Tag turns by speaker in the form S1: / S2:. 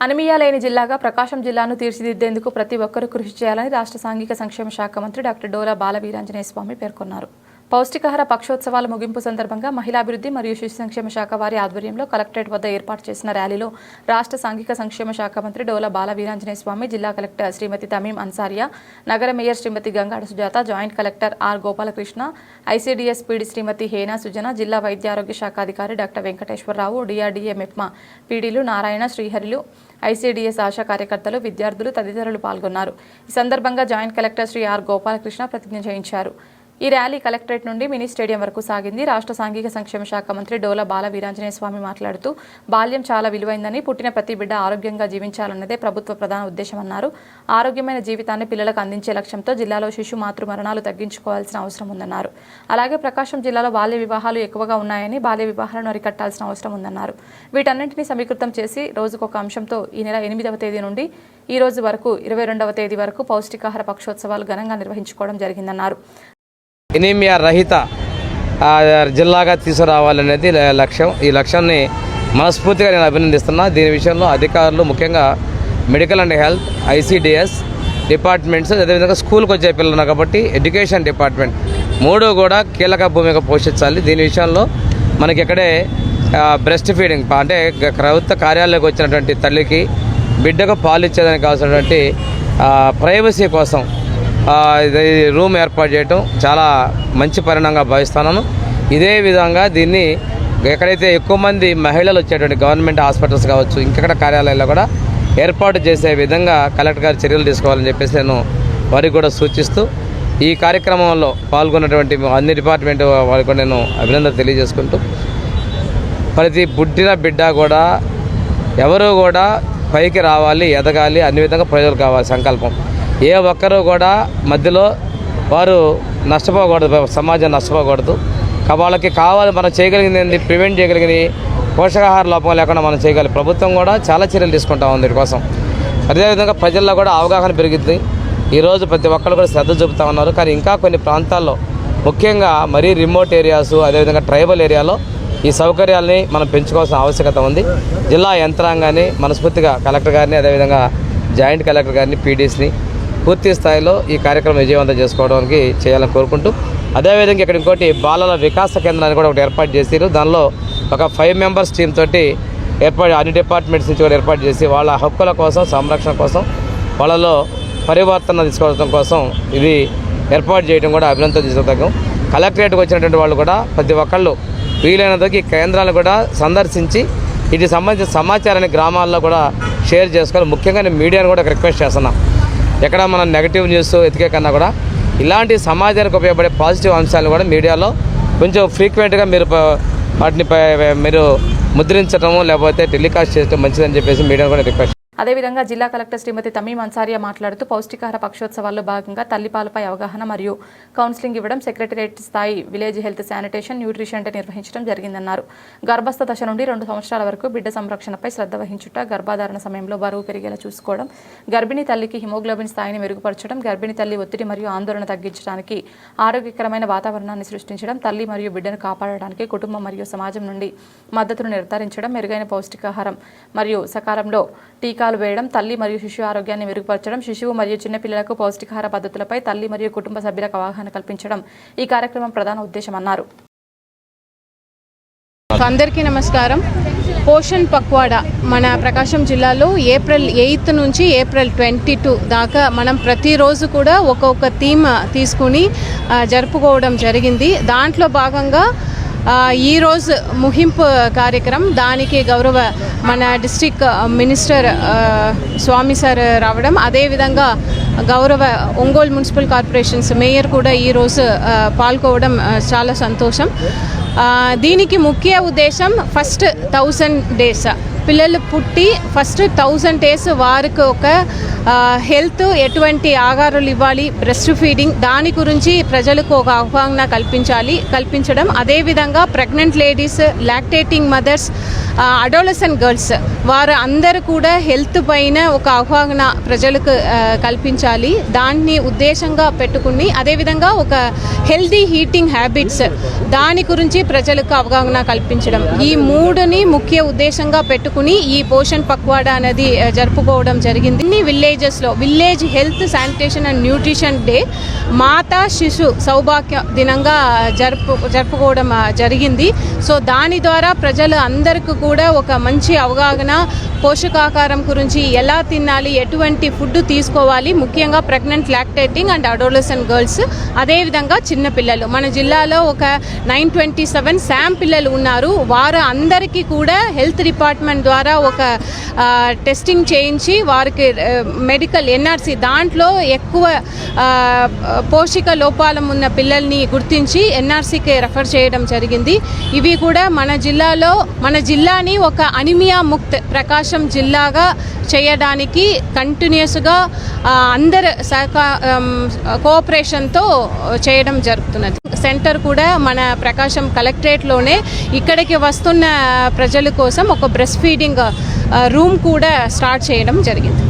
S1: Anaemia లేని జిల్లాగా ప్రకాశం జిల్లాను తీర్చిదిద్దేందుకు ప్రతి ఒక్కరూ కృషి చేయాలని రాష్ట్ర సాంఘిక సంక్షేమ శాఖ మంత్రి డాక్టర్ డోలా బాలవీరాంజనేయ స్వామి పేర్కొన్నారు. పౌష్టికాహార పక్షోత్సవాల ముగింపు సందర్భంగా మహిళాభివృద్ధి మరియు శిశు సంక్షేమ శాఖ వారి ఆధ్వర్యంలో కలెక్టరేట్ వద్ద ఏర్పాటు చేసిన ర్యాలీలో రాష్ట్ర సాంఘిక సంక్షేమ శాఖ మంత్రి డోలా బాలవీరాంజనేయ స్వామి, జిల్లా కలెక్టర్ శ్రీమతి తమీం అన్సారియా, నగర mayor Shrimati Gangada Sujatha, joint collector R Gopalakrishna, ICDS PD Shrimati Hena Sujana, జిల్లా వైద్య ఆరోగ్య శాఖ అధికారి డాక్టర్ వెంకటేశ్వరరావు, డిఆర్డీఏ మెప్మా పీడీలు నారాయణ, శ్రీహరిలు, ఐసీడీఎస్ ఆశా కార్యకర్తలు, విద్యార్థులు తదితరులు పాల్గొన్నారు. ఈ సందర్భంగా joint collector Shri R Gopalakrishna ప్రతిజ్ఞ చేయించారు. ఈ ర్యాలీ కలెక్టరేట్ నుండి మినీ స్టేడియం వరకు సాగింది. రాష్ట్ర సాంఘిక సంక్షేమ శాఖ మంత్రి డోలా బాలవీరాంజనేయ స్వామి మాట్లాడుతూ, బాల్యం చాలా విలువైందని, పుట్టిన ప్రతి బిడ్డ ఆరోగ్యంగా జీవించాలన్నదే ప్రభుత్వ ప్రధాన ఉద్దేశమన్నారు. ఆరోగ్యమైన జీవితాన్ని పిల్లలకు అందించే లక్ష్యంతో జిల్లాలో శిశు మాతృ మరణాలు తగ్గించుకోవాల్సిన అవసరం ఉందన్నారు. అలాగే ప్రకాశం జిల్లాలో బాల్య వివాహాలు ఎక్కువగా ఉన్నాయని, బాల్య వివాహాలను అరికట్టాల్సిన అవసరం ఉందన్నారు. వీటన్నింటినీ సమీకృతం చేసి రోజుకొక అంశంతో ఈ నెల 8వ తేదీ నుండి ఈ రోజు వరకు 22వ తేదీ వరకు పౌష్టికాహార పక్షోత్సవాలు ఘనంగా నిర్వహించుకోవడం జరిగిందన్నారు.
S2: ఎనీమియా రహిత జిల్లాగా తీసుకురావాలనేది లక్ష్యం. ఈ లక్ష్యాన్ని మనస్ఫూర్తిగా నేను అభినందిస్తున్నా. దీని విషయంలో అధికారులు, ముఖ్యంగా medical and health, ICDS departments, అదేవిధంగా స్కూల్కి వచ్చే పిల్లలు కాబట్టి ఎడ్యుకేషన్ డిపార్ట్మెంట్ మూడు కూడా కీలక భూమిక పోషించాలి. దీని విషయంలో మనకి ఇక్కడే బ్రెస్ట్ ఫీడింగ్ అంటే ప్రభుత్వ కార్యాలయంలోకి వచ్చినటువంటి తల్లికి బిడ్డకు పాలు ఇచ్చేదానికి కావాల్సినటువంటి ప్రైవసీ కోసం రూమ్ ఏర్పాటు చేయటం చాలా మంచి పరిణామంగా భావిస్తున్నాను. ఇదే విధంగా దీన్ని ఎక్కడైతే ఎక్కువ మంది మహిళలు వచ్చేటువంటి గవర్నమెంట్ హాస్పిటల్స్ కావచ్చు, ఇంకెక్కడ కార్యాలయాల్లో కూడా ఏర్పాటు చేసే విధంగా కలెక్టర్ గారు చర్యలు తీసుకోవాలని చెప్పేసి నేను వారికి కూడా సూచిస్తూ, ఈ కార్యక్రమంలో పాల్గొన్నటువంటి అన్ని డిపార్ట్మెంట్ వారికి కూడా నేను అభినందన తెలియజేసుకుంటూ, ప్రతి పుట్టిన బిడ్డ కూడా ఎవరు కూడా పైకి రావాలి, ఎదగాలి, అన్ని విధంగా ప్రజలు కావాలి సంకల్పం. ఏ ఒక్కరూ కూడా మధ్యలో వారు నష్టపోకూడదు, సమాజం నష్టపోకూడదు. వాళ్ళకి కావాలి మనం చేయగలిగింది, ప్రివెంట్ చేయగలిగింది పోషకాహార లోపం లేకుండా మనం చేయగలిగి ప్రభుత్వం కూడా చాలా చర్యలు తీసుకుంటా ఉంది వీటి అదేవిధంగా ప్రజల్లో కూడా అవగాహన పెరిగింది. ఈరోజు ప్రతి ఒక్కరు కూడా శ్రద్ధ చూపుతూ ఉన్నారు. కానీ ఇంకా కొన్ని ప్రాంతాల్లో, ముఖ్యంగా మరీ రిమోట్ ఏరియాస్, అదేవిధంగా ట్రైబల్ ఏరియాలో ఈ సౌకర్యాలని మనం పెంచుకోవాల్సిన ఆవశ్యకత ఉంది. జిల్లా యంత్రాంగాన్ని మనస్ఫూర్తిగా కలెక్టర్ గారిని, అదేవిధంగా జాయింట్ కలెక్టర్ గారిని, పీడీస్ని పూర్తి స్థాయిలో ఈ కార్యక్రమం విజయవంతం చేసుకోవడానికి చేయాలని కోరుకుంటూ, అదేవిధంగా ఇక్కడ ఇంకోటి బాలల వికాస కేంద్రాన్ని కూడా ఒకటి ఏర్పాటు చేశారు. దానిలో ఒక 5 మెంబర్స్ టీమ్ తోటి అన్ని డిపార్ట్మెంట్స్ నుంచి కూడా ఏర్పాటు చేసి వాళ్ళ హక్కుల కోసం, సంరక్షణ కోసం, వాళ్ళలో పరివర్తన తీసుకోవడం కోసం ఇది ఏర్పాటు చేయడం కూడా అభినందన తీసుకోదగ్గం. కలెక్టరేట్కి వచ్చినటువంటి వాళ్ళు కూడా ప్రతి ఒక్కళ్ళు వీలైనందుకు ఈ కేంద్రాలను కూడా సందర్శించి వీటికి సంబంధించిన సమాచారాన్ని గ్రామాల్లో కూడా షేర్ చేసుకోవాలి. ముఖ్యంగా నేను మీడియాను కూడా రిక్వెస్ట్ చేస్తున్నాం, ఎక్కడ మనం నెగటివ్ న్యూస్ ఎతికే కన్నా కూడా ఇలాంటి సమాజానికి ఉపయోగపడే పాజిటివ్ అంశాలను కూడా మీడియాలో కొంచెం ఫ్రీక్వెంట్గా మీరు వాటిని మీరు ముద్రించడము లేకపోతే టెలికాస్ట్ చేయడం మంచిదని చెప్పేసి మీడియాను కూడా రిక్వెస్ట్.
S1: అదేవిధంగా జిల్లా కలెక్టర్ శ్రీమతి తమీం అన్సారియా మాట్లాడుతూ, పౌష్టికాహార పక్షోత్సవాల్లో భాగంగా తల్లిపాలపై అవగాహన మరియు కౌన్సిలింగ్ ఇవ్వడం, సెక్రటరియట్ స్థాయి విలేజ్ హెల్త్, శానిటేషన్, న్యూట్రిషన్ నిర్వహించడం జరిగిందన్నారు. గర్భస్థ దశ నుండి 2 సంవత్సరాల వరకు బిడ్డ సంరక్షణపై శ్రద్ధ వహించుట, గర్భధారణ సమయంలో బరువు పెరిగేలా చూసుకోవడం, గర్భిణీ తల్లికి హిమోగ్లోబిన్ స్థాయిని మెరుగుపరచడం, గర్భిణీ తల్లి ఒత్తిడి మరియు ఆందోళన తగ్గించడానికి ఆరోగ్యకరమైన వాతావరణాన్ని సృష్టించడం, తల్లి మరియు బిడ్డను కాపాడడానికి కుటుంబం మరియు సమాజం నుండి మద్దతును నిర్ధారించడం, మెరుగైన పౌష్టికాహారం మరియు సకాలంలో టీకాలు వేయడం, తల్లి మరియు శిశు ఆరోగ్యాన్ని మెరుగుపరచడం, శిశువు మరియు చిన్నపిల్లలకు పౌష్టికాహార పద్ధతులపై తల్లి మరియు కుటుంబ సభ్యులకు అవగాహన కల్పించడం ఈ కార్యక్రమం ప్రధాన ఉద్దేశమన్నారు.
S3: అందరికీ నమస్కారం. పోషణ్ పక్వాడా మన ప్రకాశం జిల్లాలో ఏప్రిల్ 8 నుంచి ఏప్రిల్ 22 దాకా మనం ప్రతిరోజు కూడా ఒక్కొక్క థీమ్ తీసుకుని జరుపుకోవడం జరిగింది. దాంట్లో భాగంగా ఈరోజు ముగింపు కార్యక్రమం, దానికి గౌరవ మన డిస్ట్రిక్ట్ మినిస్టర్ స్వామి సార్ రావడం, అదేవిధంగా గౌరవ ఒంగోలు మున్సిపల్ కార్పొరేషన్స్ మేయర్ కూడా ఈరోజు పాల్గొవడం చాలా సంతోషం. దీనికి ముఖ్య ఉద్దేశం ఫస్ట్ 1000 days పిల్లలు పుట్టి ఫస్ట్ 1000 days వారికి ఒక హెల్త్ ఎటువంటి ఆహారాలు ఇవ్వాలి, బ్రెస్ట్ ఫీడింగ్ దాని గురించి ప్రజలకు ఒక అవగాహన కల్పించడం, అదేవిధంగా pregnant ladies, lactating mothers, adolescent girls వారు అందరూ కూడా హెల్త్ పైన ఒక అవగాహన ప్రజలకు కల్పించాలి. దాన్ని ఉద్దేశంగా పెట్టుకుని అదేవిధంగా ఒక హెల్దీ హీటింగ్ హ్యాబిట్స్ దాని గురించి ప్రజలకు అవగాహన కల్పించడం, ఈ మూడుని ముఖ్య ఉద్దేశంగా పెట్టుకుని ఈ పోషణ్ పక్వాడా అనేది జరుపుకోవడం జరిగింది. ఇన్ని విలేజెస్లో village health sanitation and nutrition day మాతా శిశు సౌభాగ్య దినంగా జరుపుకోవడం జరిగింది. సో దాని ద్వారా ప్రజలు అందరికీ కూడా ఒక మంచి అవగాహన, పోషకాహారం గురించి ఎలా తినాలి, ఎటువంటి ఫుడ్ తీసుకోవాలి, ముఖ్యంగా pregnant, lactating and adolescent girls, అదేవిధంగా చిన్నపిల్లలు. మన జిల్లాలో ఒక 927 శామ్ పిల్లలు ఉన్నారు. వారు అందరికీ కూడా హెల్త్ డిపార్ట్మెంట్ ద్వారా ఒక టెస్టింగ్ చేయించి వారికి మెడికల్ ఎన్ఆర్సీ దాంట్లో ఎక్కువ పోషక లోపాలం ఉన్న పిల్లల్ని గుర్తించి ఎన్ఆర్సీకి రెఫర్ చేయడం జరిగింది. ఇవి కూడా మన జిల్లాని ఒక అనిమియా ముక్త్ ప్రకాశం జిల్లాగా చేయడానికి కంటిన్యూస్గా అందరు కోఆపరేషన్తో చేయడం జరుగుతున్నది. సెంటర్ కూడా మన ప్రకాశం కలెక్టరేట్లోనే ఇక్కడికి వస్తున్న ప్రజల కోసం ఒక బ్రెస్ట్ ఫీడింగ్ రూమ్ కూడా స్టార్ట్ చేయడం జరిగింది.